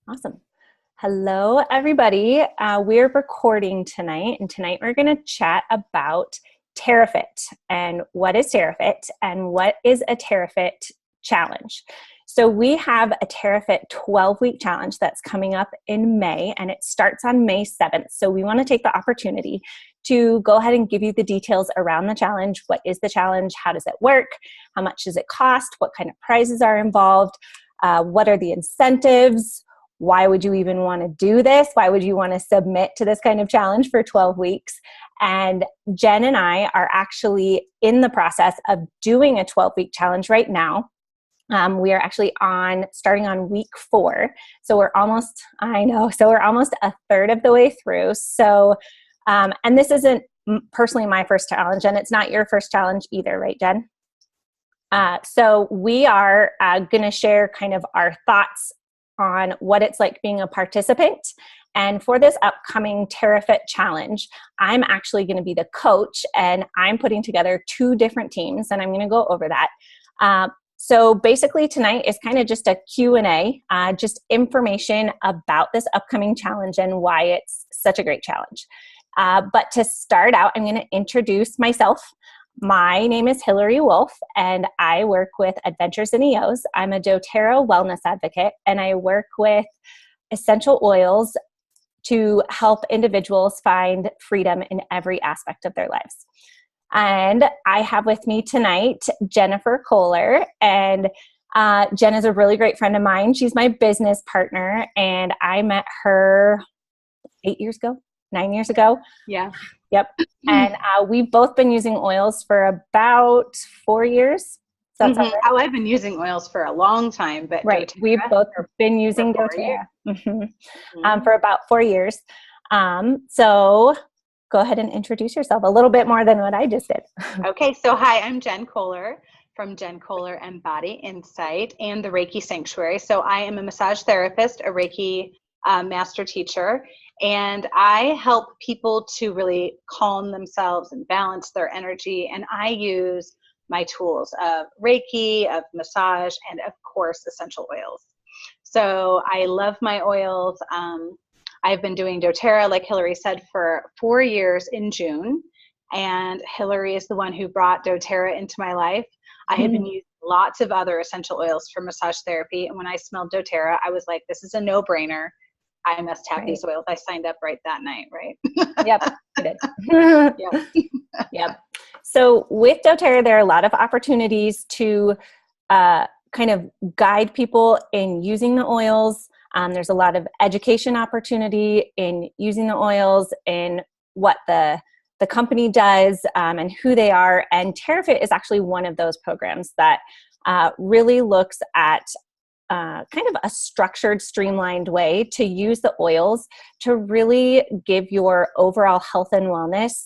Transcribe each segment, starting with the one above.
Awesome. Hello, everybody. We're recording tonight, and tonight we're going to chat about TERRAfit and what is TERRAfit and what is a TERRAfit challenge. So we have a TERRAfit 12-week challenge that's coming up in May, and it starts on May 7th. So we want to take the opportunity to go ahead and give you the details around the challenge. What is the challenge? How does it work? How much does it cost? What kind of prizes are involved? What are the incentives? Why would you even want to do this? Why would you want to submit to this kind of challenge for 12 weeks? And Jen and I are actually in the process of doing a 12-week challenge right now. We are actually starting on week 4. So we're almost a third of the way through. So, and this isn't personally my first challenge, and it's not your first challenge either, right, Jen? So we are going to share kind of our thoughts on what it's like being a participant. And for this upcoming TERRAfit challenge, I'm actually going to be the coach, and I'm putting together 2 different teams, and I'm going to go over that. So basically tonight is kind of just a Q&A, just information about this upcoming challenge and why it's such a great challenge. But to start out, I'm going to introduce myself. My name is Hillary Wolf, and I work with Adventures in EOs. I'm a doTERRA wellness advocate, and I work with essential oils to help individuals find freedom in every aspect of their lives. And I have with me tonight Jennifer Kohler, and Jen is a really great friend of mine. She's my business partner, and I met her 9 years ago. Yeah. Yep. And we've both been using oils for about 4 years. Right? Oh, I've been using oils for a long time, but right. We've both been using doTERRA for about 4 years. So go ahead and introduce yourself a little bit more than what I just did. Okay. So hi, I'm Jen Kohler from Jen Kohler and Body Insight and the Reiki Sanctuary. So I am a massage therapist, a Reiki master teacher, and I help people to really calm themselves and balance their energy. And I use my tools of Reiki, of massage, and of course, essential oils. So I love my oils. I've been doing doTERRA, like Hillary said, for 4 years in June. And Hillary is the one who brought doTERRA into my life. I had been using lots of other essential oils for massage therapy. And when I smelled doTERRA, I was like, this is a no-brainer. I must have these oils. I signed up right that night, right? Yep, you did. Yep. So with doTERRA, there are a lot of opportunities to kind of guide people in using the oils. There's a lot of education opportunity in using the oils and what the company does and who they are. And TERRAfit is actually one of those programs that really looks at kind of a structured, streamlined way to use the oils to really give your overall health and wellness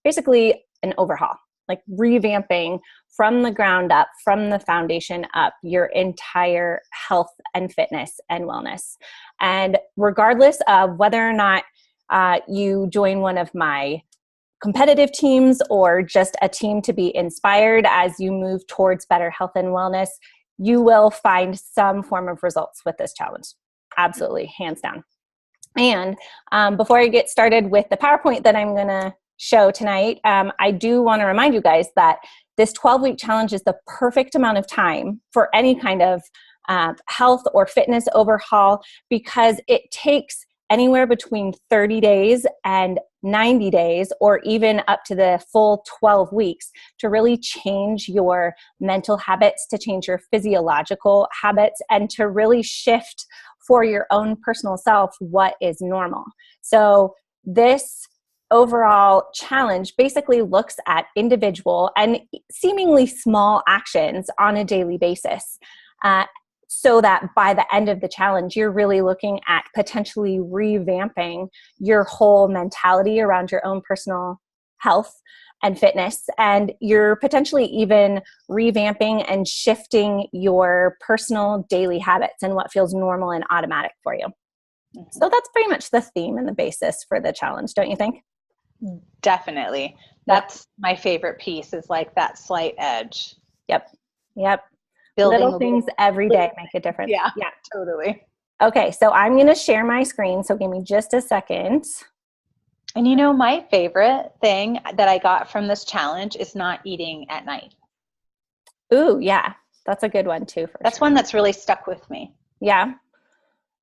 basically an overhaul, like revamping from the ground up, from the foundation up, your entire health and fitness and wellness. And regardless of whether or not you join one of my competitive teams or just a team to be inspired as you move towards better health and wellness, you will find some form of results with this challenge. Absolutely, hands down. And before I get started with the PowerPoint that I'm going to show tonight, I do want to remind you guys that this 12-week challenge is the perfect amount of time for any kind of health or fitness overhaul, because it takes anywhere between 30 days and 90 days, or even up to the full 12 weeks to really change your mental habits, to change your physiological habits, and to really shift for your own personal self what is normal. So this overall challenge basically looks at individual and seemingly small actions on a daily basis. So that by the end of the challenge, you're really looking at potentially revamping your whole mentality around your own personal health and fitness. And you're potentially even revamping and shifting your personal daily habits and what feels normal and automatic for you. So that's pretty much the theme and the basis for the challenge, don't you think? Definitely. That's my favorite piece, is like that slight edge. Yep. building Little things every day make a difference. Yeah, Yeah. totally. Okay, so I'm going to share my screen. So give me just a second. And you know, my favorite thing that I got from this challenge is not eating at night. Ooh, yeah, that's a good one too, for That's sure. one that's really stuck with me. Yeah.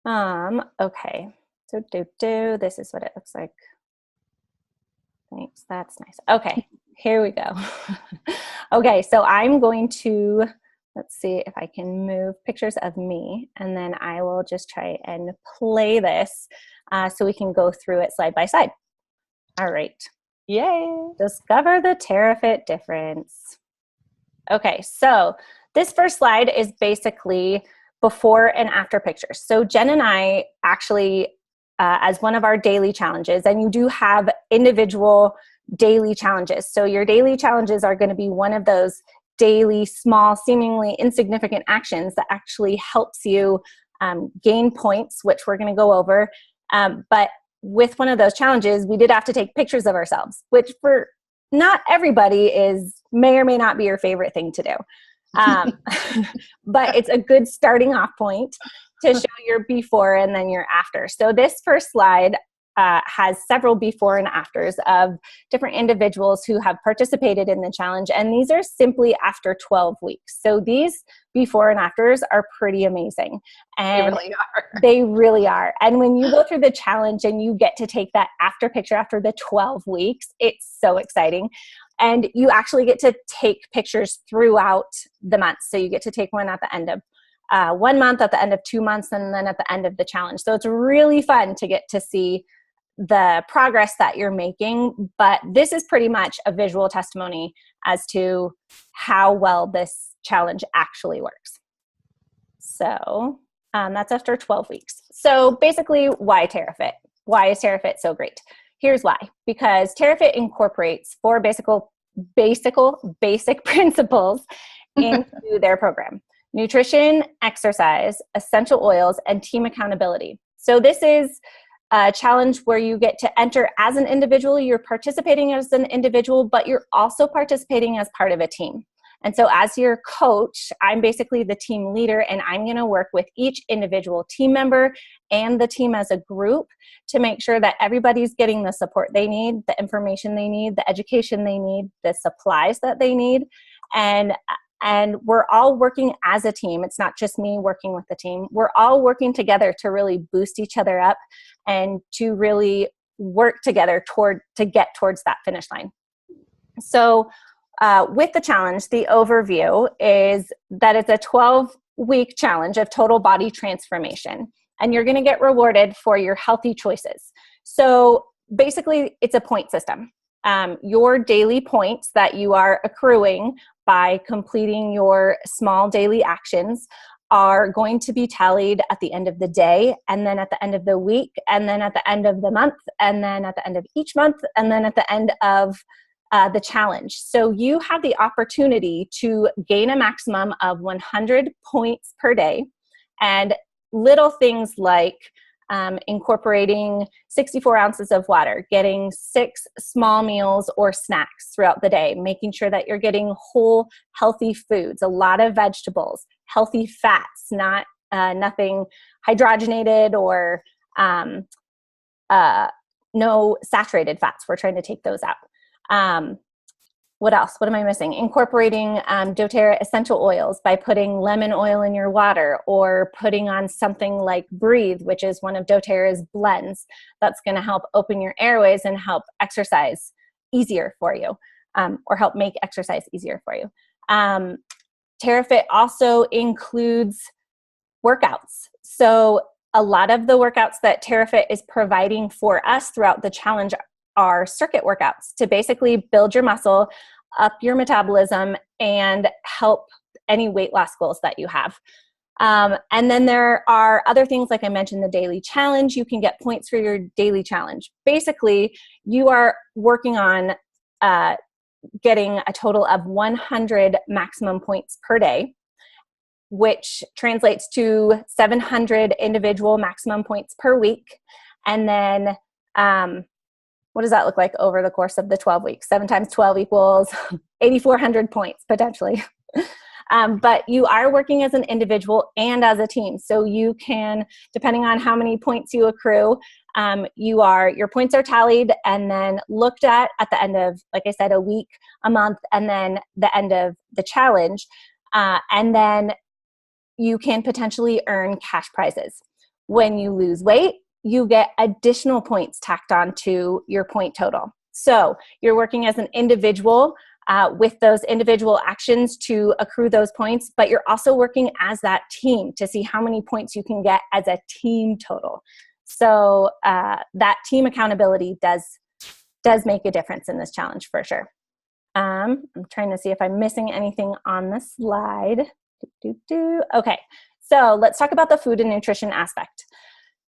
Okay. So this is what it looks like. Thanks. That's nice. Okay, here we go. Okay, so I'm going to, let's see if I can move pictures of me, and then I will just try and play this so we can go through it slide by slide. All right. Yay. Discover the TERRAfit difference. Okay, so this first slide is basically before and after pictures. So Jen and I actually, as one of our daily challenges, and you do have individual daily challenges. So your daily challenges are going to be one of those daily, small, seemingly insignificant actions that actually helps you gain points, which we're going to go over. But with one of those challenges, we did have to take pictures of ourselves, which for not everybody may or may not be your favorite thing to do. But it's a good starting off point to show your before and then your after. So this first slide has several before and afters of different individuals who have participated in the challenge. And these are simply after 12 weeks. So these before and afters are pretty amazing. And they really are. They really are. And when you go through the challenge and you get to take that after picture after the 12 weeks, it's so exciting. And you actually get to take pictures throughout the months. So you get to take one at the end of 1 month, at the end of 2 months, and then at the end of the challenge. So it's really fun to get to see the progress that you're making. But this is pretty much a visual testimony as to how well this challenge actually works. So that's after 12 weeks. So basically, why TERRAfit? Why is TERRAfit so great? Here's why. Because TERRAfit incorporates 4 basic principles into their program: nutrition, exercise, essential oils, and team accountability. So this is a challenge where you get to enter as an individual. You're participating as an individual, but you're also participating as part of a team. And so as your coach, I'm basically the team leader, and I'm going to work with each individual team member and the team as a group to make sure that everybody's getting the support they need, the information they need, the education they need, the supplies that they need. And we're all working as a team. It's not just me working with the team. We're all working together to really boost each other up and to really work together to get towards that finish line. So with the challenge, the overview is that it's a 12-week challenge of total body transformation, and you're going to get rewarded for your healthy choices. So basically, it's a point system. Your daily points that you are accruing by completing your small daily actions are going to be tallied at the end of the day, and then at the end of the week, and then at the end of the month, and then at the end of each month, and then at the end of the challenge. So you have the opportunity to gain a maximum of 100 points per day, and little things like incorporating 64 ounces of water, getting 6 small meals or snacks throughout the day, making sure that you're getting whole, healthy foods, a lot of vegetables, healthy fats, not nothing hydrogenated or no saturated fats. We're trying to take those out. What else? What am I missing? Incorporating doTERRA essential oils by putting lemon oil in your water, or putting on something like Breathe, which is one of doTERRA's blends that's going to help open your airways and help exercise easier for you, or help make exercise easier for you. TERRAfit also includes workouts. So a lot of the workouts that TERRAfit is providing for us throughout the challenge are circuit workouts to basically build your muscle, up your metabolism, and help any weight loss goals that you have. And then there are other things, like I mentioned, the daily challenge. You can get points for your daily challenge. Basically, you are working on getting a total of 100 maximum points per day, which translates to 700 individual maximum points per week. And then what does that look like over the course of the 12 weeks? 7 times 12 equals 8,400 points, potentially. But you are working as an individual and as a team. So you can, depending on how many points you accrue, your points are tallied and then looked at the end of, like I said, a week, a month, and then the end of the challenge. And then you can potentially earn cash prizes. When you lose weight, you get additional points tacked on to your point total. So you're working as an individual with those individual actions to accrue those points, but you're also working as that team to see how many points you can get as a team total. So that team accountability does make a difference in this challenge for sure. I'm trying to see if I'm missing anything on the slide. Okay, so let's talk about the food and nutrition aspect.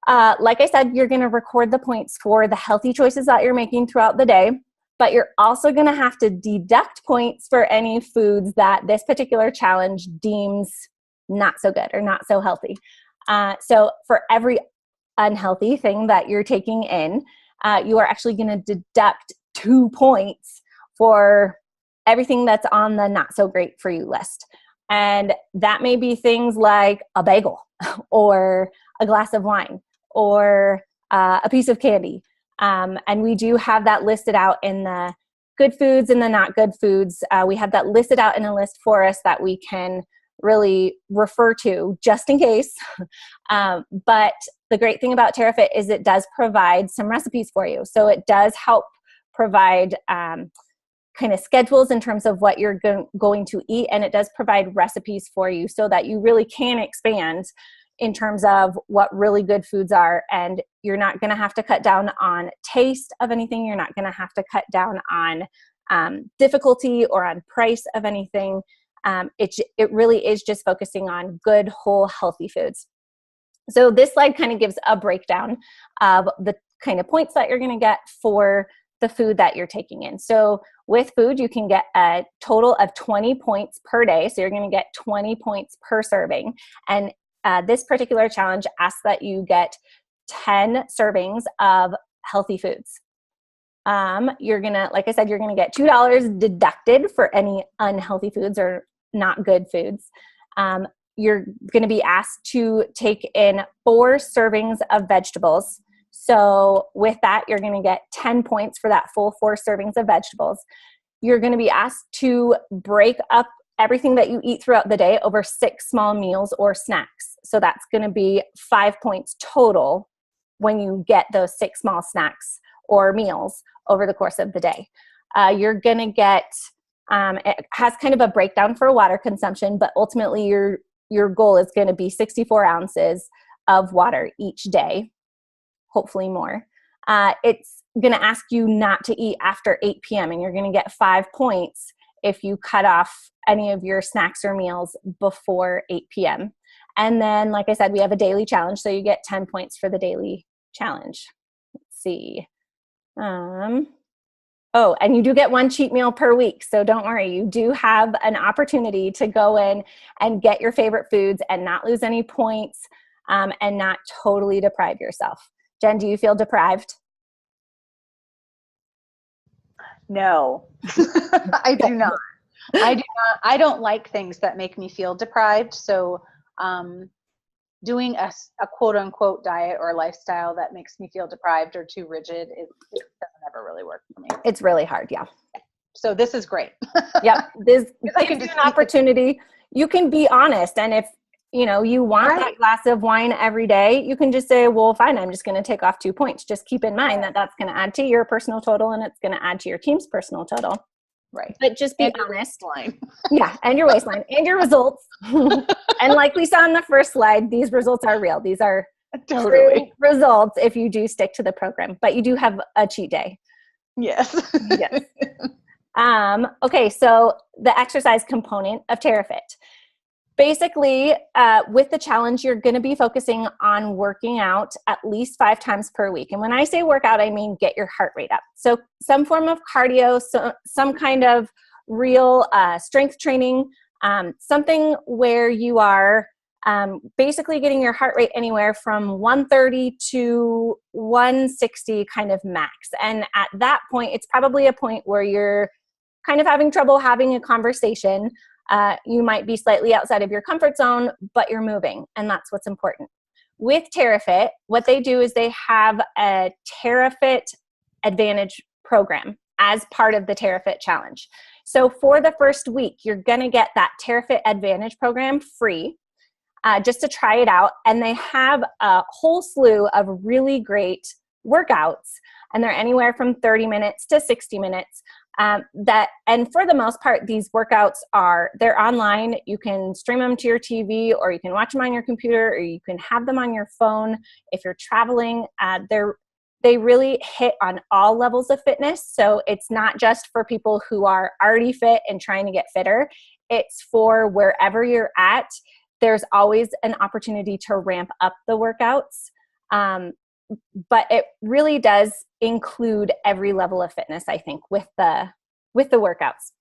Like I said, you're going to record the points for the healthy choices that you're making throughout the day, but you're also going to have to deduct points for any foods that this particular challenge deems not so good or not so healthy. So for every unhealthy thing that you're taking in, you are actually going to deduct 2 points for everything that's on the not so great for you list. And that may be things like a bagel or a glass of wine or a piece of candy. And we do have that listed out in the good foods and the not good foods. We have that listed out in a list for us that we can really refer to just in case. But the great thing about TERRAfit is it does provide some recipes for you. So it does help provide kind of schedules in terms of what you're going to eat, and it does provide recipes for you so that you really can expand in terms of what really good foods are, and you're not going to have to cut down on taste of anything. You're not going to have to cut down on difficulty or on price of anything. It really is just focusing on good, whole, healthy foods. So this slide kind of gives a breakdown of the kind of points that you're going to get for the food that you're taking in. So with food, you can get a total of 20 points per day. So you're going to get 20 points per serving. And this particular challenge asks that you get 10 servings of healthy foods. You're going to, like I said, you're going to get $2 deducted for any unhealthy foods or not good foods. You're going to be asked to take in 4 servings of vegetables. So with that, you're going to get 10 points for that full 4 servings of vegetables. You're going to be asked to break up everything that you eat throughout the day over 6 small meals or snacks. So that's going to be 5 points total when you get those 6 small snacks or meals over the course of the day. You're going to get, it has kind of a breakdown for water consumption, but ultimately your goal is going to be 64 ounces of water each day. Hopefully more. It's going to ask you not to eat after 8 p.m. and you're going to get 5 points if you cut off any of your snacks or meals before 8 p.m. And then, like I said, we have a daily challenge, so you get 10 points for the daily challenge. Let's see. Oh, and you do get 1 cheat meal per week, so don't worry. You do have an opportunity to go in and get your favorite foods and not lose any points and not totally deprive yourself. Jen, do you feel deprived? No, I do not. I do not. I don't like things that make me feel deprived. So doing a quote unquote diet or lifestyle that makes me feel deprived or too rigid, it doesn't ever really work for me. It's really hard, yeah. So this is great. Yep. This gives you an opportunity. You can be honest, and if you want that glass of wine every day, you can just say, well, fine, I'm just going to take off 2 points. Just keep in mind that that's going to add to your personal total and it's going to add to your team's personal total. Right. But just be honest. Yeah. And your waistline and your results. And like we saw on the first slide, these results are real. These are true results if you do stick to the program, but you do have a cheat day. Yes. Yes. Okay. So the exercise component of TERRAfit. Basically, with the challenge, you're going to be focusing on working out at least 5 times per week. And when I say workout, I mean get your heart rate up. So some form of cardio, some kind of real strength training, something where you are basically getting your heart rate anywhere from 130 to 160 kind of max. And at that point, it's probably a point where you're kind of having trouble having a conversation. You might be slightly outside of your comfort zone, but you're moving, and that's what's important. With TERRAfit, what they do is they have a TERRAfit Advantage program as part of the TERRAfit challenge. So for the first week, you're going to get that TERRAfit Advantage program free, just to try it out. And they have a whole slew of really great workouts, and they're anywhere from 30 minutes to 60 minutes. And for the most part, these workouts they're online. You can stream them to your TV, or you can watch them on your computer, or you can have them on your phone. If you're traveling, they really hit on all levels of fitness. So it's not just for people who are already fit and trying to get fitter. It's for wherever you're at. There's always an opportunity to ramp up the workouts. But it really does include every level of fitness, I think, with the workouts.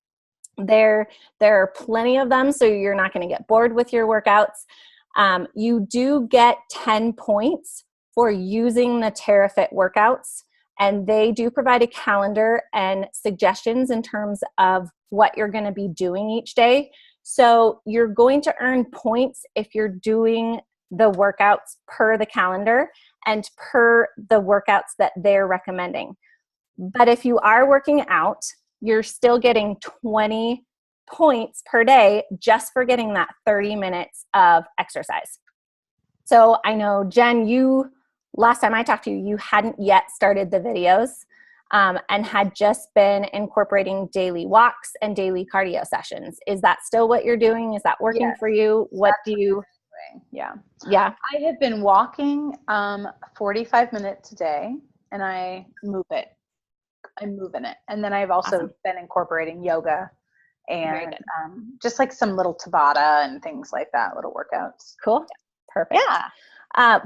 There are plenty of them, so you're not going to get bored with your workouts. You do get 10 points for using the TERRAfit workouts, and they do provide a calendar and suggestions in terms of what you're going to be doing each day. So you're going to earn points if you're doing the workouts per the calendar and per the workouts that they're recommending. But if you are working out, you're still getting 20 points per day just for getting that 30 minutes of exercise. So I know, Jen, last time I talked to you, you hadn't yet started the videos, and had just been incorporating daily walks and daily cardio sessions. Is that still what you're doing? Is that working for you? What do you... Yeah. I have been walking 45 minutes a day, and I move it. I'm moving it. And then I've also been incorporating yoga and just like some little Tabata and things like that, little workouts. Cool. Perfect. Yeah.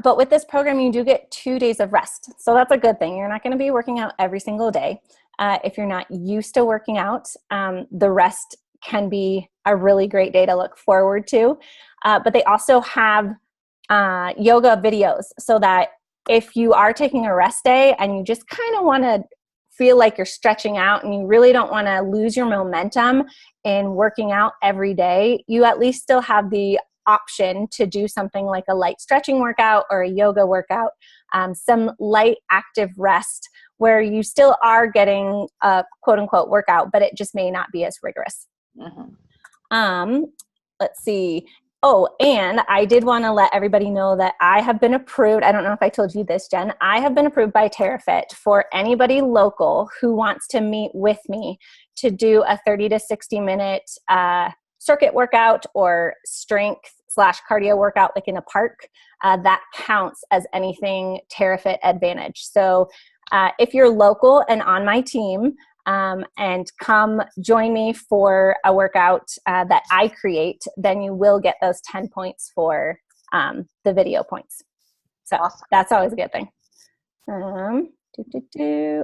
But with this program, you do get 2 days of rest. So that's a good thing. You're not going to be working out every single day. If you're not used to working out, the rest can be a really great day to look forward to. But they also have yoga videos, so that if you are taking a rest day and you just kind of want to feel like you're stretching out and you really don't want to lose your momentum in working out every day, you at least still have the option to do something like a light stretching workout or a yoga workout, some light active rest where you still are getting a quote unquote workout, but it just may not be as rigorous. Mm-hmm. Let's see. Oh, and I did want to let everybody know that I have been approved. I don't know if I told you this, Jen. I have been approved by TERRAfit for anybody local who wants to meet with me to do a 30 to 60 minute circuit workout or strength/cardio workout, like in a park. That counts as anything TERRAfit Advantage. So if you're local and on my team, and come join me for a workout that I create, then you will get those 10 points for the video points. So that's always a good thing.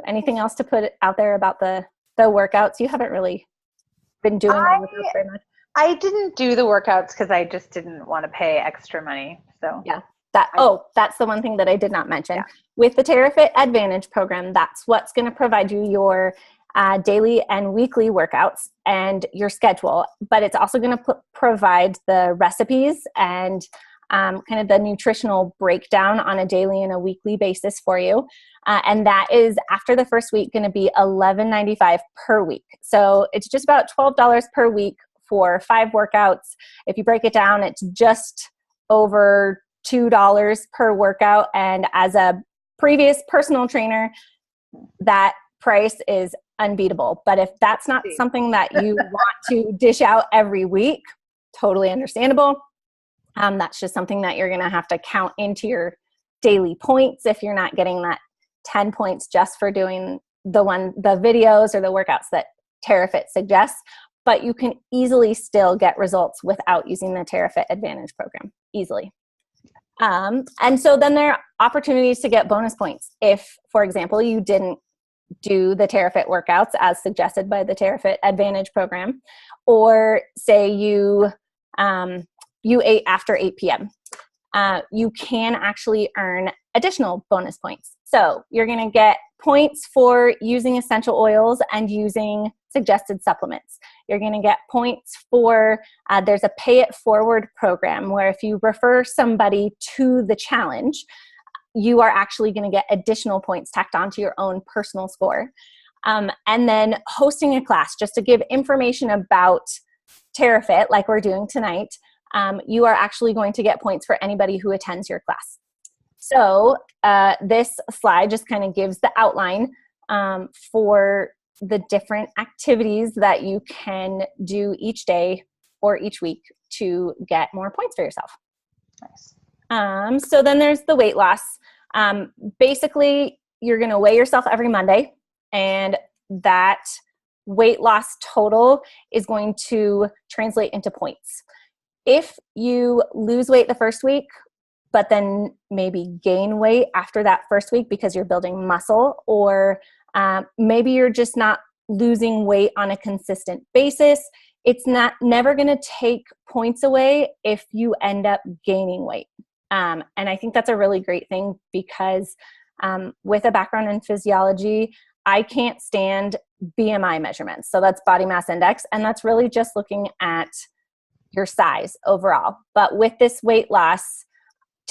Anything else to put out there about the workouts? You haven't really been doing workouts very much. I didn't do the workouts because I just didn't want to pay extra money. So yeah. That's the one thing that I did not mention. Yeah. With the TERRAfit Advantage program, that's what's going to provide you your daily and weekly workouts and your schedule, but it's also going to provide the recipes and kind of the nutritional breakdown on a daily and a weekly basis for you. And that is, after the first week, going to be $11.95 per week. So it's just about $12 per week for 5 workouts. If you break it down, it's just over $2 per workout. And as a previous personal trainer, that price is unbeatable. But if that's not something that you want to dish out every week, totally understandable. That's just something that you're going to have to count into your daily points if you're not getting that 10 points just for doing the videos or the workouts that TERRAfit suggests. But you can easily still get results without using the TERRAfit Advantage program, easily. And so then there are opportunities to get bonus points. If, for example, you didn't do the TERRAfit workouts as suggested by the TERRAfit Advantage program, or say you ate after 8 p.m. you can actually earn additional bonus points. So you're going to get points for using essential oils and using suggested supplements. You're going to get points for, there's a pay it forward program where if you refer somebody to the challenge, you are actually going to get additional points tacked onto your own personal score. And then hosting a class, just to give information about TERRAfit, like we're doing tonight, you are actually going to get points for anybody who attends your class. So this slide just kind of gives the outline for the different activities that you can do each day or each week to get more points for yourself. Nice. So then there's the weight loss. Basically, you're going to weigh yourself every Monday, and that weight loss total is going to translate into points. If you lose weight the first week, but then maybe gain weight after that first week because you're building muscle, or maybe you're just not losing weight on a consistent basis, it's never going to take points away if you end up gaining weight. And I think that's a really great thing because with a background in physiology, I can't stand BMI measurements. So that's body mass index. And that's really just looking at your size overall. But with this weight loss,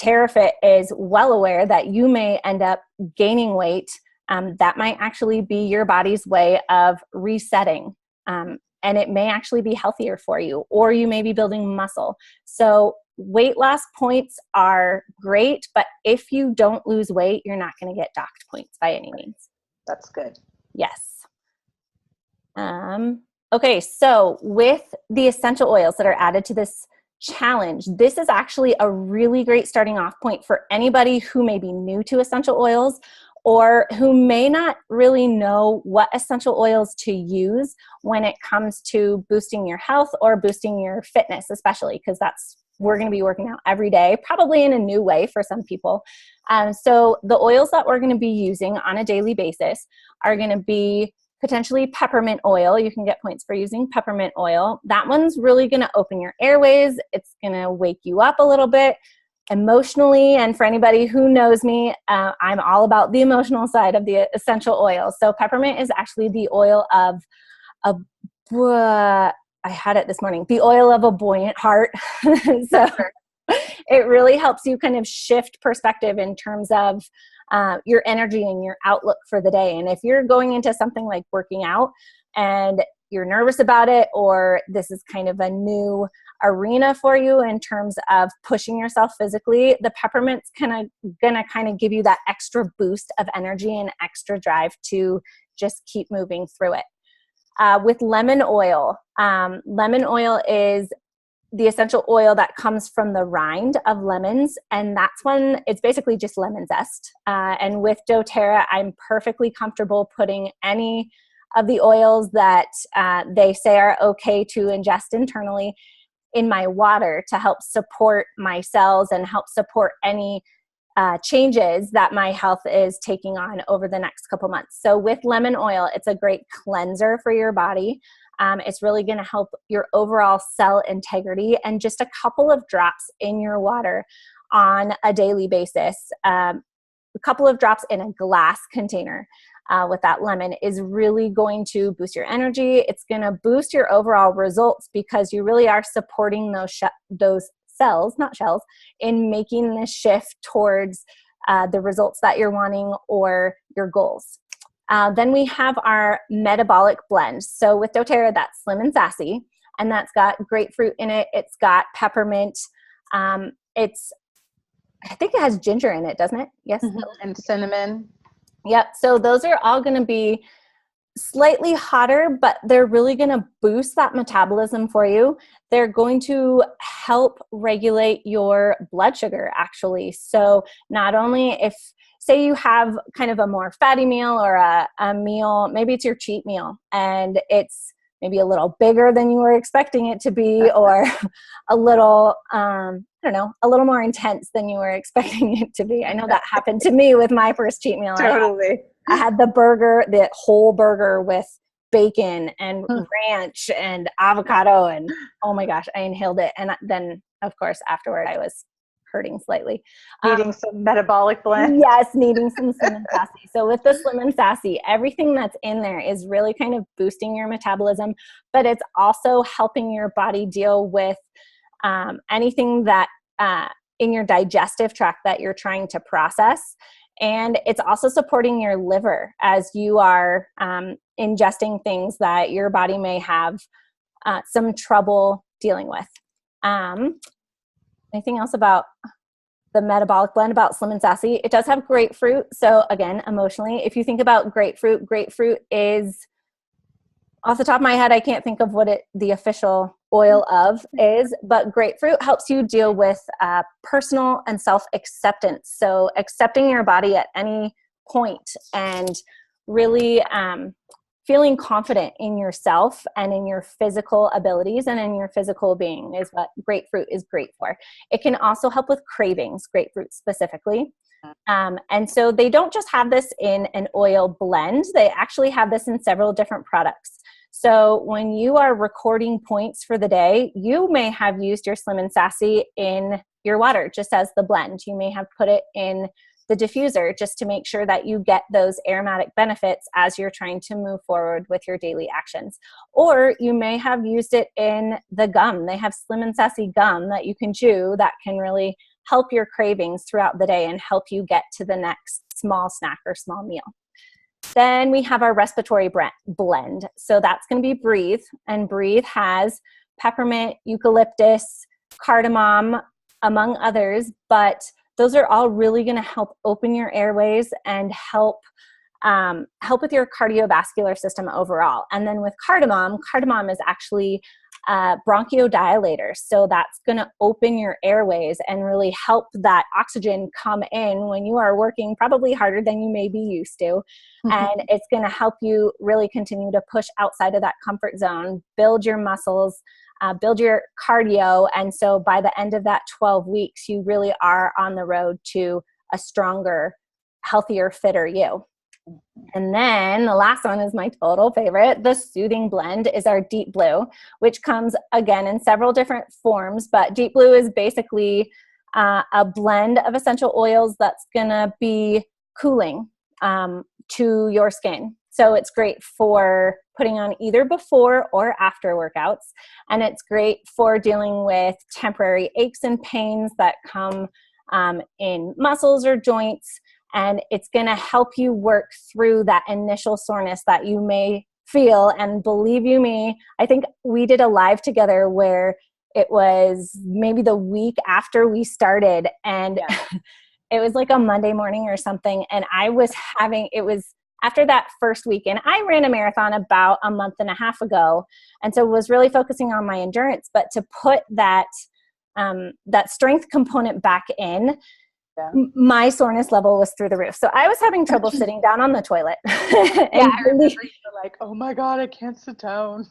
TERRAfit is well aware that you may end up gaining weight. That might actually be your body's way of resetting. And it may actually be healthier for you, or you may be building muscle. So weight loss points are great, but if you don't lose weight, you're not going to get docked points by any means. That's good. Yes. Okay, so with the essential oils that are added to this challenge, this is actually a really great starting off point for anybody who may be new to essential oils or who may not really know what essential oils to use when it comes to boosting your health or boosting your fitness, especially because we're going to be working out every day, probably in a new way for some people. So the oils that we're going to be using on a daily basis are going to be potentially peppermint oil. You can get points for using peppermint oil. That one's really going to open your airways. It's going to wake you up a little bit emotionally. And for anybody who knows me, I'm all about the emotional side of the essential oils. So peppermint is actually the oil of I had it this morning, the oil of a buoyant heart. So it really helps you kind of shift perspective in terms of your energy and your outlook for the day. And if you're going into something like working out and you're nervous about it, or this is kind of a new arena for you in terms of pushing yourself physically, the peppermint's gonna kind of give you that extra boost of energy and extra drive to just keep moving through it. With lemon oil is the essential oil that comes from the rind of lemons, and that's when it's basically just lemon zest. And with doTERRA, I'm perfectly comfortable putting any of the oils that they say are okay to ingest internally in my water to help support my cells and help support any changes that my health is taking on over the next couple months. So with lemon oil, it's a great cleanser for your body. It's really going to help your overall cell integrity, and just a couple of drops in your water on a daily basis, a couple of drops in a glass container with that lemon is really going to boost your energy. It's going to boost your overall results because you really are supporting those cells, not shells, in making this shift towards the results that you're wanting or your goals. Then we have our metabolic blend. So with doTERRA, that's Slim and Sassy, and that's got grapefruit in it. It's got peppermint. I think it has ginger in it, doesn't it? Yes. Mm-hmm. And cinnamon. Yep. So those are all going to be slightly hotter, but they're really going to boost that metabolism for you. They're going to help regulate your blood sugar, actually. So not only if, say you have kind of a more fatty meal or a meal, maybe it's your cheat meal and it's maybe a little bigger than you were expecting it to be, or a little, a little more intense than you were expecting it to be. I know that happened to me with my first cheat meal. Totally. I had the whole burger with bacon and ranch and avocado, and oh my gosh, I inhaled it. And then of course afterward I was hurting slightly. Needing some metabolic blend. Yes, needing some Slim and Sassy. So with the Slim and Sassy, everything that's in there is really kind of boosting your metabolism, but it's also helping your body deal with anything that in your digestive tract that you're trying to process. And it's also supporting your liver as you are ingesting things that your body may have some trouble dealing with. Anything else about the metabolic blend about Slim and Sassy? It does have grapefruit. So again, emotionally, if you think about grapefruit, grapefruit is, off the top of my head, I can't think of what the official oil of is, but grapefruit helps you deal with personal and self-acceptance. So accepting your body at any point and really feeling confident in yourself and in your physical abilities and in your physical being is what grapefruit is great for. It can also help with cravings, grapefruit specifically. And so they don't just have this in an oil blend, they actually have this in several different products. So when you are recording points for the day, you may have used your Slim and Sassy in your water just as the blend. You may have put it in the diffuser just to make sure that you get those aromatic benefits as you're trying to move forward with your daily actions. Or you may have used it in the gum. They have Slim and Sassy gum that you can chew that can really help your cravings throughout the day and help you get to the next small snack or small meal. Then we have our respiratory blend. So that's going to be Breathe. And Breathe has peppermint, eucalyptus, cardamom, among others. But those are all really going to help open your airways and help with your cardiovascular system overall. And then with cardamom is actually bronchodilator. So that's going to open your airways and really help that oxygen come in when you are working probably harder than you may be used to. And it's going to help you really continue to push outside of that comfort zone, build your muscles, build your cardio. And so by the end of that 12 weeks, you really are on the road to a stronger, healthier, fitter you. And then the last one is my total favorite. The Soothing Blend is our Deep Blue, which comes again in several different forms, but Deep Blue is basically a blend of essential oils that's gonna be cooling to your skin. So it's great for putting on either before or after workouts. And it's great for dealing with temporary aches and pains that come in muscles or joints. And it's going to help you work through that initial soreness that you may feel. And believe you me, I think we did a live together where it was maybe the week after we started. And it was like a Monday morning or something. And it was after that first weekend. I ran a marathon about a month and a half ago. And so was really focusing on my endurance. But to put that strength component back in, my soreness level was through the roof. So I was having trouble sitting down on the toilet. I remember you were like, oh my God, I can't sit down.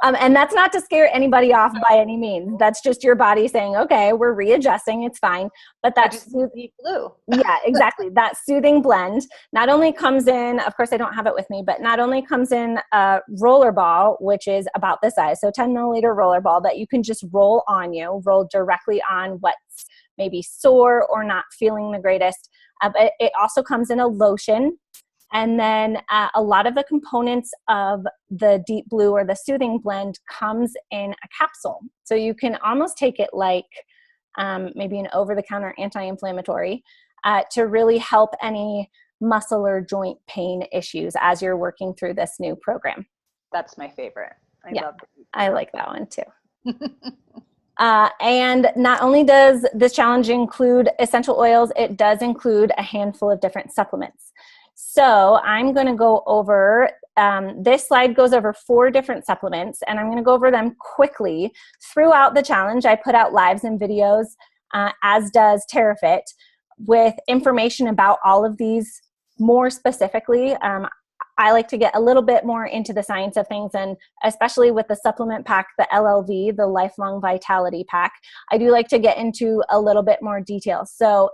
And that's not to scare anybody off by any means. That's just your body saying, okay, we're readjusting. It's fine. But that's Deep Blue. Yeah, exactly. That Soothing Blend not only comes in, of course I don't have it with me, but not only comes in a roller ball, which is about this size. So 10 milliliter roller ball that you can just roll directly on what's maybe sore or not feeling the greatest. But it also comes in a lotion. And then a lot of the components of the Deep Blue or the Soothing Blend comes in a capsule. So you can almost take it like maybe an over-the-counter anti-inflammatory to really help any muscle or joint pain issues as you're working through this new program. That's my favorite. I like that one too. And not only does this challenge include essential oils, it does include a handful of different supplements. So I'm going to go over, this slide goes over 4 different supplements, and I'm going to go over them quickly. Throughout the challenge, I put out lives and videos, as does TERRAfit, with information about all of these more specifically. I like to get a little bit more into the science of things, and especially with the supplement pack, the LLV, the Lifelong Vitality Pack, I do like to get into a little bit more detail. So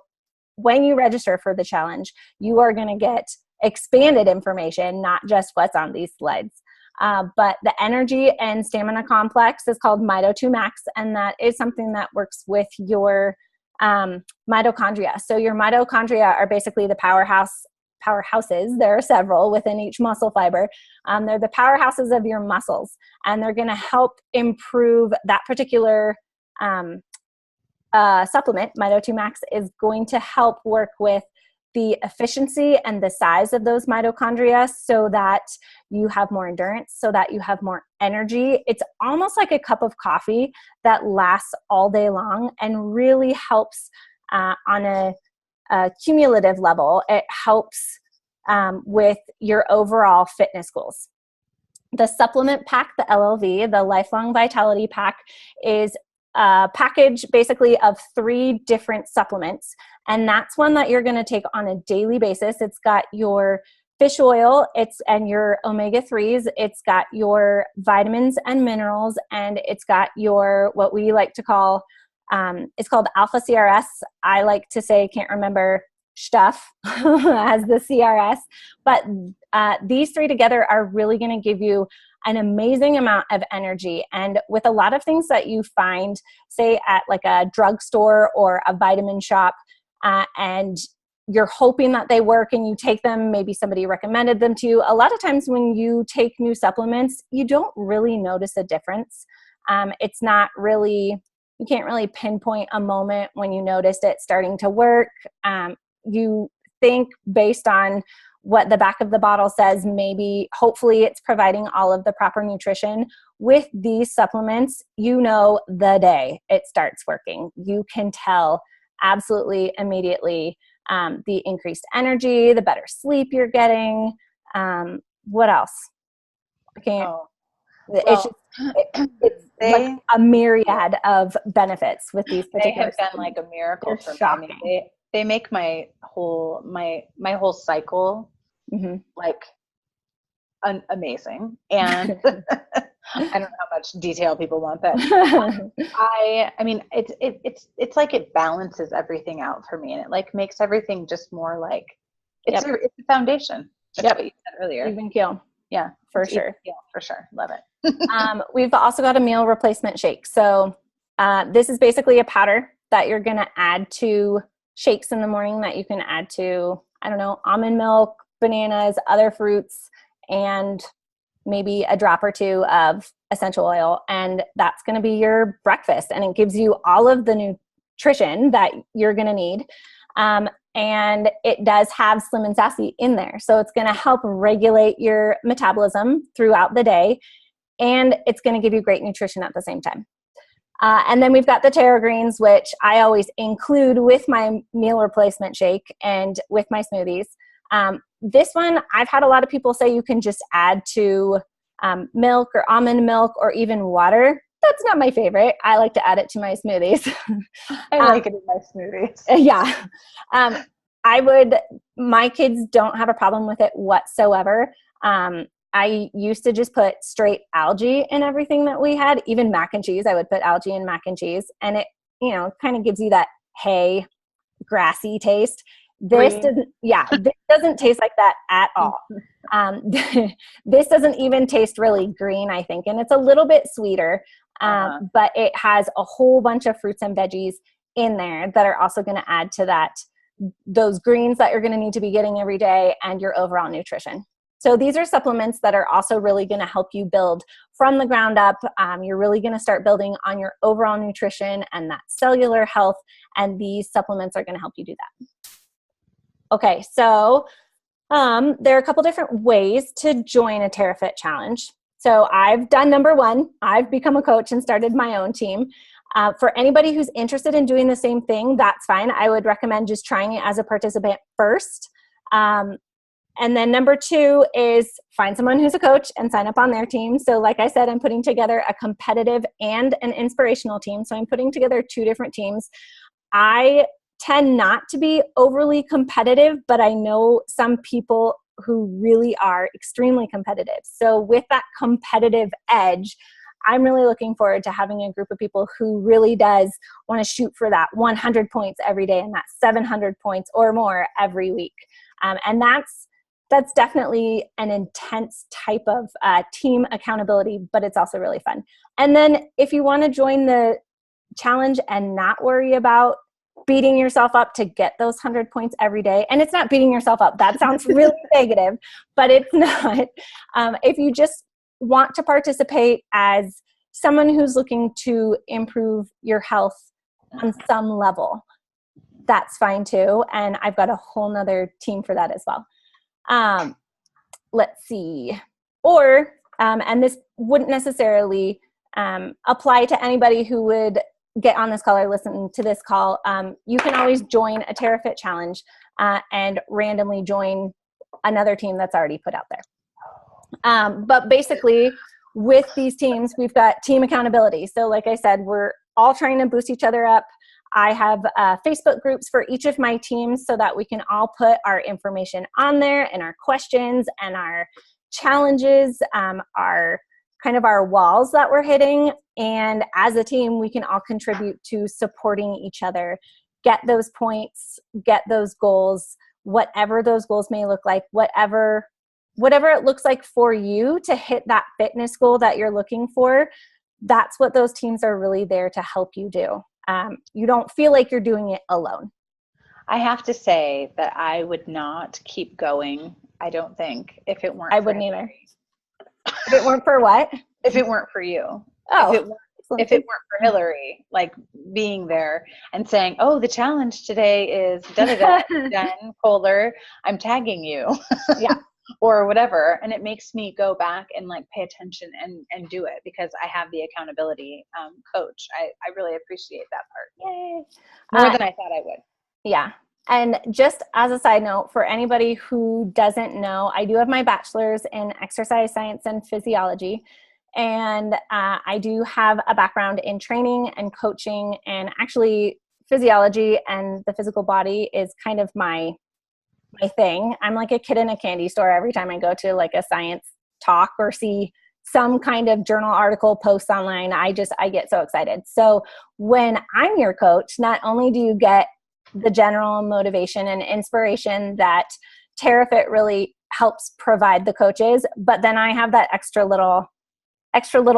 when you register for the challenge, you are going to get expanded information, not just what's on these slides. But the energy and stamina complex is called Mito 2 Max, and that is something that works with your mitochondria. So your mitochondria are basically the powerhouses. There are several within each muscle fiber. They're the powerhouses of your muscles, and they're going to help improve that particular supplement. Mito2 Max is going to help work with the efficiency and the size of those mitochondria so that you have more endurance, so that you have more energy. It's almost like a cup of coffee that lasts all day long and really helps on a cumulative level. It helps with your overall fitness goals. The supplement pack, the LLV, the Lifelong Vitality Pack, is a package basically of 3 different supplements. And that's one that you're going to take on a daily basis. It's got your fish oil, and your omega-3s. It's got your vitamins and minerals, and it's got your, what we like to call, it's called Alpha CRS. I like to say, can't remember stuff as the CRS, but these 3 together are really going to give you an amazing amount of energy. And with a lot of things that you find, say at like a drugstore or a vitamin shop, and you're hoping that they work and you take them, maybe somebody recommended them to you. A lot of times when you take new supplements, you don't really notice a difference. It's not really, you can't really pinpoint a moment when you noticed it starting to work. You think based on what the back of the bottle says, maybe hopefully it's providing all of the proper nutrition. With these supplements, you know the day it starts working. You can tell absolutely immediately the increased energy, the better sleep you're getting. What else? I can't. Oh, It's it's like a myriad of benefits with these particular. They have been like a miracle for shocking. me. I mean, they make my whole cycle like amazing. And I don't know how much detail people want, but I mean, it's like it balances everything out for me, and it like makes everything just more like it's a foundation. That's what you said earlier. Even keel. Yeah, for sure. Yeah, for sure. Love it. We've also got a meal replacement shake. So this is basically a powder that you're going to add to shakes in the morning that you can add to, I don't know, almond milk, bananas, other fruits, and maybe a drop or 2 of essential oil. And that's going to be your breakfast. And it gives you all of the nutrition that you're going to need. And it does have Slim and Sassy in there. So it's going to help regulate your metabolism throughout the day. And it's going to give you great nutrition at the same time. And then we've got the Terra Greens, which I always include with my meal replacement shake and with my smoothies. This one, I've had a lot of people say you can just add to milk or almond milk or even water. That's not my favorite. I like to add it to my smoothies. I like it in my smoothies. Yeah. My kids don't have a problem with it whatsoever. I used to just put straight algae in everything that we had, even mac and cheese. I would put algae in mac and cheese, and it, kind of gives you that hay, grassy taste. This doesn't taste like that at all. This doesn't even taste really green, I think, and it's a little bit sweeter, but it has a whole bunch of fruits and veggies in there that are also going to add to those greens that you're going to need to be getting every day and your overall nutrition. So these are supplements that are also really going to help you build from the ground up. You're really going to start building on your overall nutrition and that cellular health, and these supplements are going to help you do that. Okay, so there are a couple different ways to join a TERRAfit challenge. So I've done number 1. I've become a coach and started my own team. For anybody who's interested in doing the same thing, that's fine. I would recommend just trying it as a participant first. And then number 2 is find someone who's a coach and sign up on their team. So like I said, I'm putting together a competitive and an inspirational team. So I'm putting together 2 different teams. I tend not to be overly competitive, but I know some people who really are extremely competitive. So with that competitive edge, I'm really looking forward to having a group of people who really does want to shoot for that 100 points every day and that 700 points or more every week. And that's definitely an intense type of team accountability, but it's also really fun. And then if you want to join the challenge and not worry about beating yourself up to get those 100 points every day. And it's not beating yourself up. That sounds really negative, but it's not. If you just want to participate as someone who's looking to improve your health on some level, that's fine too. And I've got a whole nother team for that as well. Let's see. Or, and this wouldn't necessarily apply to anybody who would get on this call or listen to this call. You can always join a TERRAfit challenge and randomly join another team that's already put out there. But basically, with these teams, we've got team accountability. So like I said, we're all trying to boost each other up. I have Facebook groups for each of my teams so that we can all put our information on there and our questions and our challenges, our kind of our walls that we're hitting. And as a team, we can all contribute to supporting each other, get those points, get those goals, whatever those goals may look like, whatever it looks like for you to hit that fitness goal that you're looking for. That's what those teams are really there to help you do. You don't feel like you're doing it alone. I have to say that I would not keep going, I don't think, if it weren't I wouldn't either. If it weren't for what? If it weren't for you. Oh. If it weren't for Hillary, like being there and saying, oh, the challenge today is Jen Kohler, I'm tagging you. Yeah. Or whatever. And it makes me go back and like pay attention and do it because I have the accountability coach. I really appreciate that part. Yay. More than I thought I would. Yeah. And just as a side note, for anybody who doesn't know, I do have my bachelor's in exercise science and physiology. And I do have a background in training and coaching, and actually physiology and the physical body is kind of my thing. I'm like a kid in a candy store every time I go to like a science talk or see some kind of journal article post online. I get so excited. So when I'm your coach, not only do you get the general motivation and inspiration that TERRAfit really helps provide the coaches, but then I have that extra little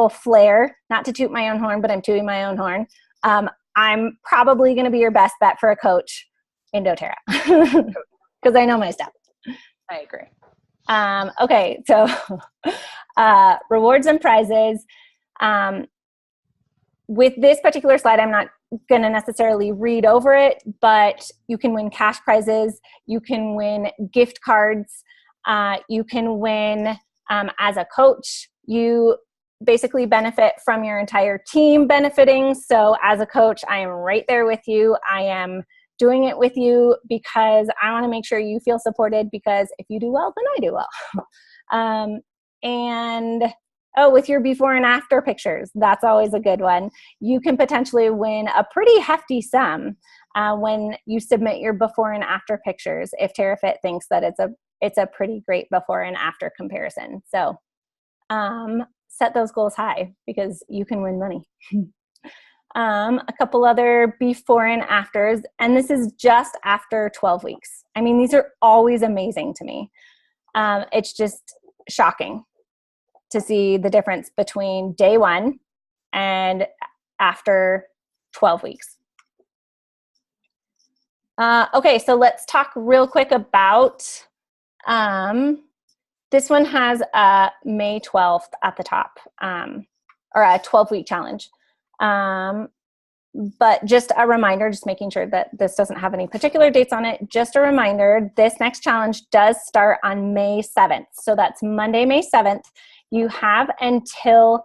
flair, not to toot my own horn, but I'm tooting my own horn. I'm probably going to be your best bet for a coach in doTERRA. Because I know my stuff. I agree. Okay, so rewards and prizes. With this particular slide, I'm not going to necessarily read over it, but you can win cash prizes. You can win gift cards. You can win as a coach. You basically benefit from your entire team benefiting. So as a coach, I am right there with you. I am doing it with you because I want to make sure you feel supported, because if you do well, then I do well. With your before and after pictures, that's always a good one. You can potentially win a pretty hefty sum when you submit your before and after pictures, if TERRAfit thinks that it's a pretty great before and after comparison. So set those goals high because you can win money. A couple other before and afters, and this is just after 12 weeks. I mean, these are always amazing to me. It's just shocking to see the difference between day one and after 12 weeks. Okay, so let's talk real quick about, this one has May 12th at the top, or a 12-week challenge. But just a reminder, just making sure that this doesn't have any particular dates on it. Just a reminder, this next challenge does start on May 7th. So that's Monday, May 7th. You have until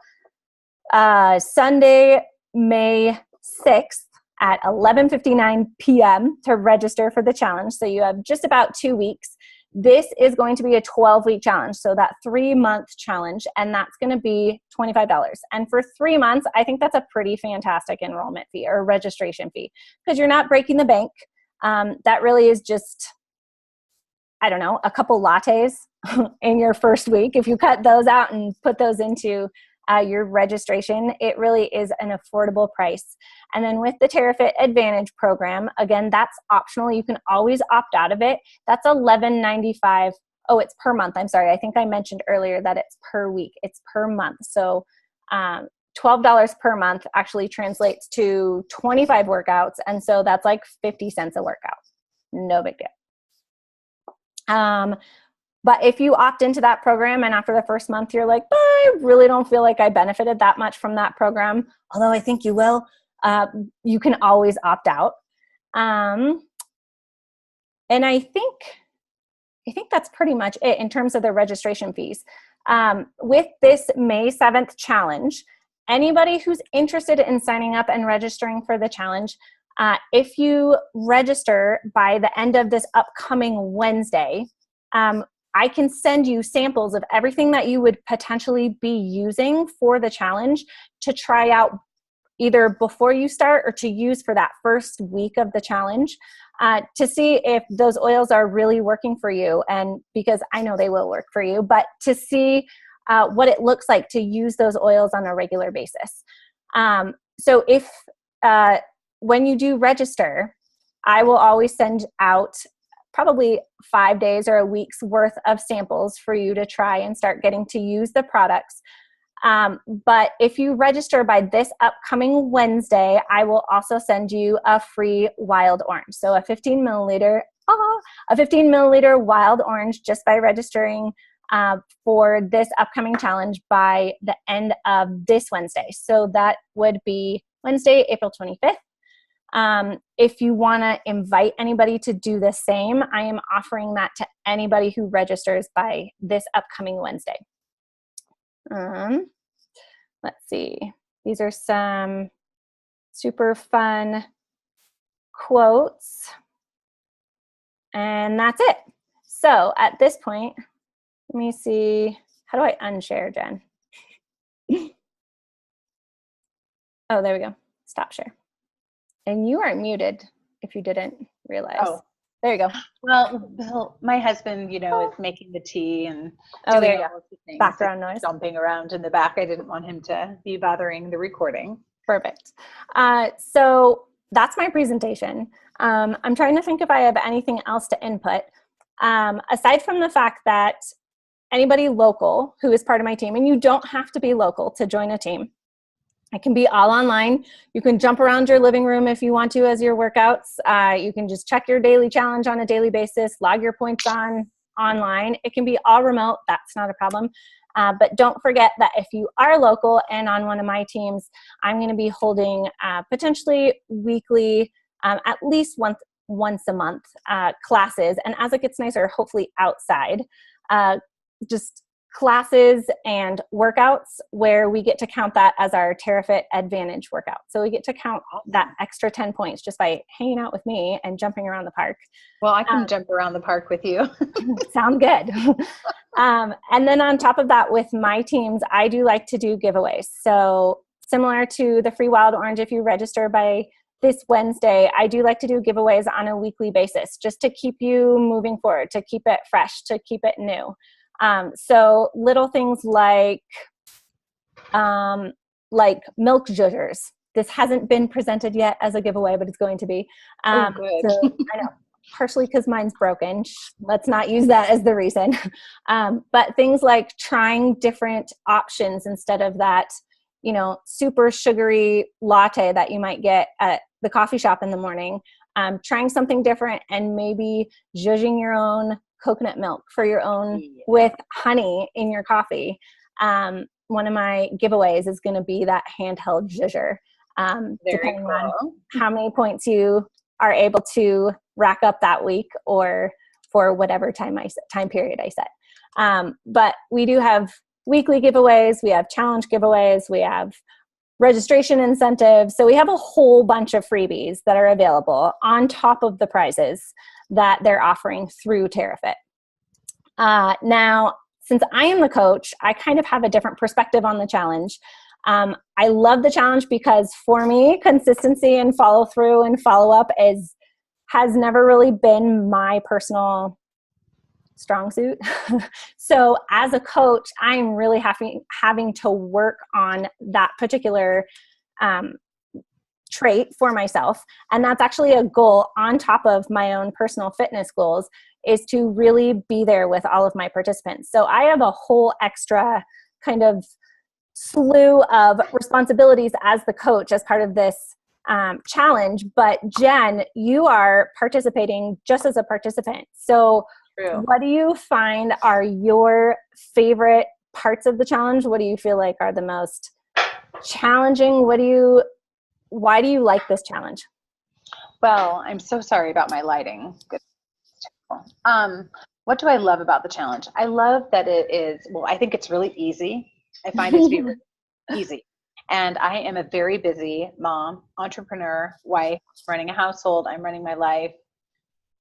Sunday, May 6th at 11:59 p.m. to register for the challenge. So you have just about 2 weeks. This is going to be a 12-week challenge, so that 3-month challenge, and that's going to be $25. And for 3 months, I think that's a pretty fantastic enrollment fee or registration fee, because you're not breaking the bank. That really is just, I don't know, a couple lattes in your first week. If you cut those out and put those into your registration, it really is an affordable price. And then with the TERRAfit Advantage program, again, that's optional. You can always opt out of it. That's $11.95. Oh, it's per month. I'm sorry. I think I mentioned earlier that it's per week. It's per month. So $12 per month actually translates to 25 workouts. And so that's like 50 cents a workout. No big deal. But if you opt into that program and after the first month, you're like, I really don't feel like I benefited that much from that program, although I think you will, you can always opt out. And I think that's pretty much it in terms of the registration fees. With this May 7th challenge, anybody who's interested in signing up and registering for the challenge, if you register by the end of this upcoming Wednesday, I can send you samples of everything that you would potentially be using for the challenge to try out either before you start or to use for that first week of the challenge, to see if those oils are really working for you. And because I know they will work for you, but to see what it looks like to use those oils on a regular basis. So if when you do register, I will always send out probably 5 days or a week's worth of samples for you to try and start getting to use the products. But if you register by this upcoming Wednesday, I will also send you a free wild orange. So a 15 milliliter wild orange just by registering for this upcoming challenge by the end of this Wednesday. So that would be Wednesday, April 25th. If you want to invite anybody to do the same, I am offering that to anybody who registers by this upcoming Wednesday. Let's see. These are some super fun quotes. And that's it. So at this point, let me see. How do I unshare, Jen? Oh, there we go. Stop share. And you are muted if you didn't realize. Oh, there you go. Well, Bill, my husband, is making the tea and doing there you go. The background noise. Jumping around in the back. I didn't want him to be bothering the recording. Perfect. So that's my presentation. I'm trying to think if I have anything else to input. Aside from the fact that anybody local who is part of my team, and you don't have to be local to join a team. It can be all online. You can jump around your living room if you want to as your workouts. You can just check your daily challenge on a daily basis, log your points online. It can be all remote. That's not a problem. But don't forget that if you are local and on one of my teams, I'm going to be holding potentially weekly, at least once a month classes. And as it gets nicer, hopefully outside, just classes and workouts where we get to count that as our TERRAfit Advantage workout. So we get to count that extra 10 points just by hanging out with me and jumping around the park. Well, I can jump around the park with you. Sound good. And then on top of that, with my teams, I do like to do giveaways. So similar to the free wild orange, if you register by this Wednesday, I do like to do giveaways on a weekly basis just to keep you moving forward, to keep it fresh, to keep it new. So little things like milk zhuzhers. This hasn't been presented yet as a giveaway, but it's going to be. Good. So, I know, partially because mine's broken. Let's not use that as the reason. But things like trying different options instead of that, super sugary latte that you might get at the coffee shop in the morning. Trying something different and maybe zhuzhing your own coconut milk for your own with honey in your coffee. One of my giveaways is going to be that handheld zhuzher, depending on how many points you are able to rack up that week or for whatever time period I set. But we do have weekly giveaways, we have challenge giveaways, we have registration incentives. So we have a whole bunch of freebies that are available on top of the prizes that they're offering through TERRAfit. Now, since I am the coach, I kind of have a different perspective on the challenge. I love the challenge because for me, consistency and follow through and follow up has never really been my personal strong suit. So as a coach, I'm really having to work on that particular trait for myself. And that's actually a goal on top of my own personal fitness goals, is to really be there with all of my participants. So I have a whole extra kind of slew of responsibilities as the coach as part of this challenge. But Jen, you are participating just as a participant. So True. what do you find are your favorite parts of the challenge? What do you feel like are the most challenging? Why do you like this challenge? Well, I'm so sorry about my lighting. What do I love about the challenge? I love that it is, well, I think it's really easy. I find it to be really easy. And I am a very busy mom, entrepreneur, wife, running a household. I'm running my life.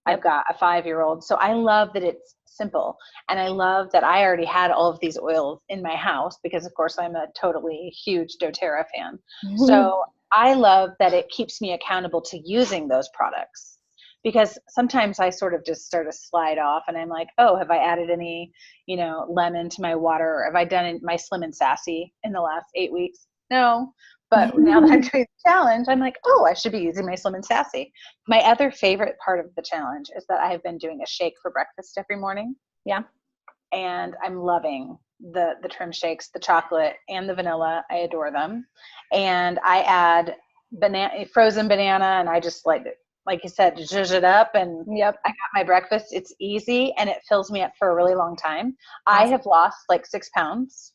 I've got a 5-year-old. So I love that it's simple. And I love that I already had all of these oils in my house because, of course, I'm a totally huge doTERRA fan. So I love that it keeps me accountable to using those products. Because sometimes I sort of just sort of slide off and I'm like, oh, have I added any, lemon to my water? Or have I done my Slim and Sassy in the last 8 weeks? No. But now that I'm doing the challenge, I'm like, oh, I should be using my Slim and Sassy. My other favorite part of the challenge is that I have been doing a shake for breakfast every morning. Yeah. And I'm loving the trim shakes, the chocolate and the vanilla. I adore them. And I add frozen banana, and I just like you said, zhuzh it up, and I got my breakfast. It's easy and it fills me up for a really long time. Awesome. I have lost like 6 pounds,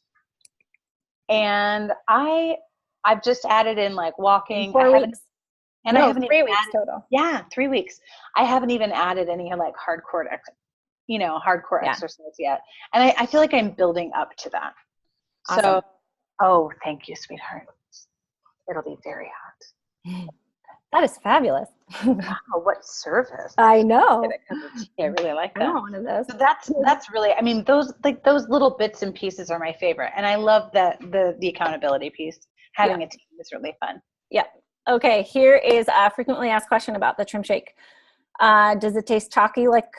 and I've just added in like walking. 4 weeks. And I haven't 3 weeks total. Yeah, 3 weeks. I haven't even added any like hardcore exercise yet. And I feel like I'm building up to that. Awesome. So, oh, thank you, sweetheart. It'll be very hot. That is fabulous. Wow, what service. I know. I really like that. I want one of those. So that's really, I mean, those little bits and pieces are my favorite. And I love that the accountability piece. Having a team is really fun. Yeah. Okay, here is a frequently asked question about the trim shake. Does it taste chalky like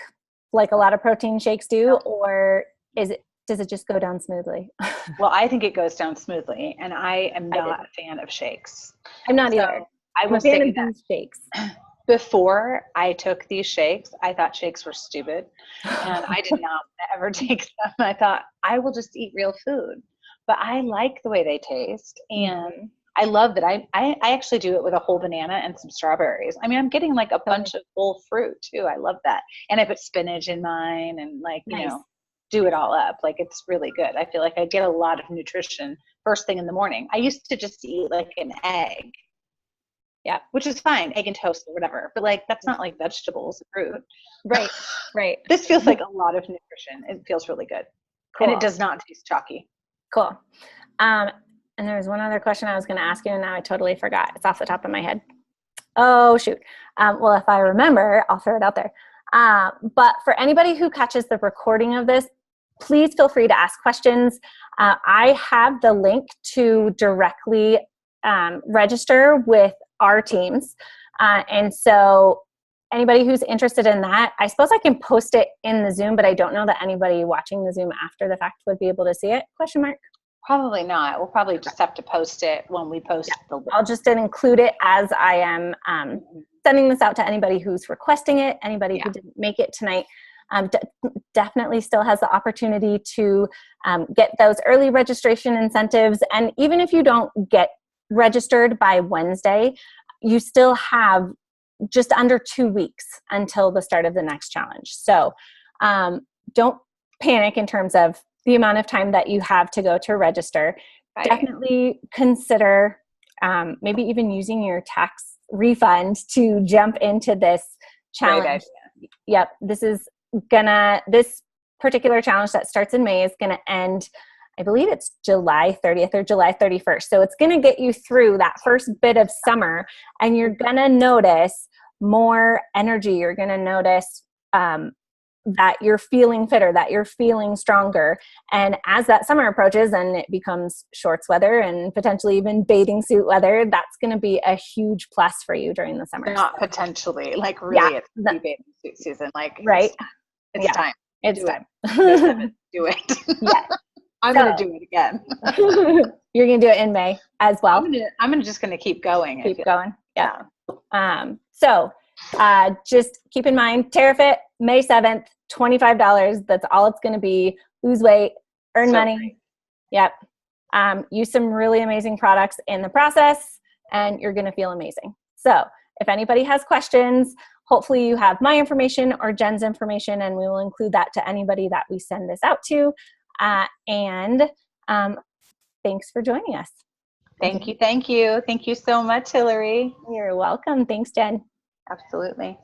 a lot of protein shakes do, or does it just go down smoothly? Well, I think it goes down smoothly, and I am not a fan of shakes. I'm not either. I will say that shakes. Before I took these shakes, I thought shakes were stupid, and I did not ever take them. I thought I will just eat real food, but I like the way they taste, and I love that I actually do it with a whole banana and some strawberries. I mean, I'm getting like a bunch of whole fruit too. I love that, and I put spinach in mine, and do it all up. Like, it's really good. I feel like I get a lot of nutrition first thing in the morning. I used to just eat like an egg. Yeah, which is fine, egg and toast or whatever. But like, that's not like vegetables, fruit. Right, right. This feels like a lot of nutrition. It feels really good. Cool. And it does not taste chalky. Cool. And there was one other question I was going to ask you, and now I totally forgot. It's off the top of my head. Oh, shoot. Well, if I remember, I'll throw it out there. But for anybody who catches the recording of this, please feel free to ask questions. I have the link to directly register with our teams. And so anybody who's interested in that, I suppose I can post it in the Zoom, but I don't know that anybody watching the Zoom after the fact would be able to see it, ? Probably not. We'll probably just have to post it when we post the link. I'll just include it as I am sending this out to anybody who's requesting it, anybody who didn't make it tonight. Definitely still has the opportunity to get those early registration incentives. And even if you don't get registered by Wednesday, you still have just under 2 weeks until the start of the next challenge. So don't panic in terms of the amount of time that you have to go to register. Right. Definitely consider maybe even using your tax refund to jump into this challenge. Yep, this particular challenge that starts in May is gonna end, I believe it's July 30th or July 31st. So it's going to get you through that first bit of summer, and you're going to notice more energy. You're going to notice that you're feeling fitter, that you're feeling stronger. And as that summer approaches and it becomes shorts weather and potentially even bathing suit weather, that's going to be a huge plus for you during the summer. Not potentially, like really it's bathing suit season. Like, right. It's time. It's time. Do it. Yeah. I'm going to do it again. You're going to do it in May as well. I'm just going to keep going. Keep going. Yeah. So just keep in mind, TERRAfit, May 7th, $25. That's all it's going to be. Lose weight, earn money. Great. Yep. use some really amazing products in the process, and you're going to feel amazing. So if anybody has questions, hopefully you have my information or Jen's information, and we will include that to anybody that we send this out to. And thanks for joining us. Thank you. Thank you. Thank you so much, Hillary. You're welcome. Thanks, Jen. Absolutely.